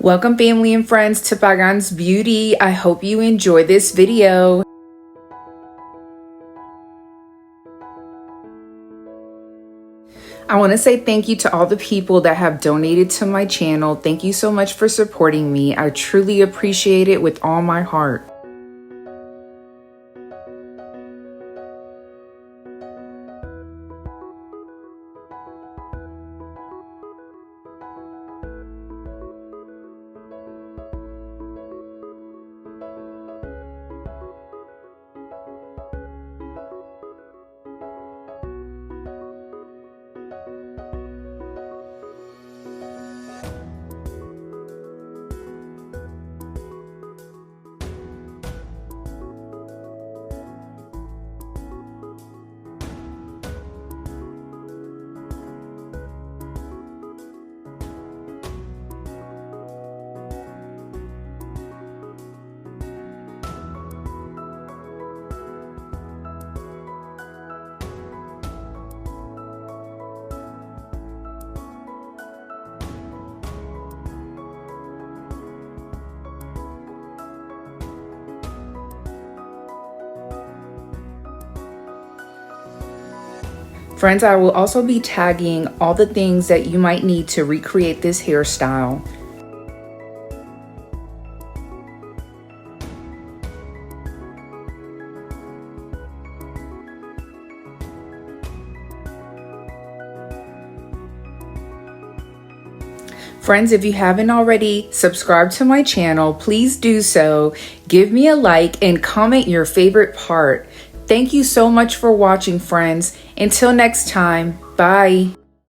Welcome family and friends to Pagans Beauty. I hope you enjoy this video. I want to say thank you to all the people that have donated to my channel. Thank you so much for supporting me. I truly appreciate it with all my heart. Friends, I will also be tagging all the things that you might need to recreate this hairstyle. Friends, if you haven't already subscribed to my channel, please do so. Give me a like and comment your favorite part. Thank you so much for watching, friends. Until next time, bye.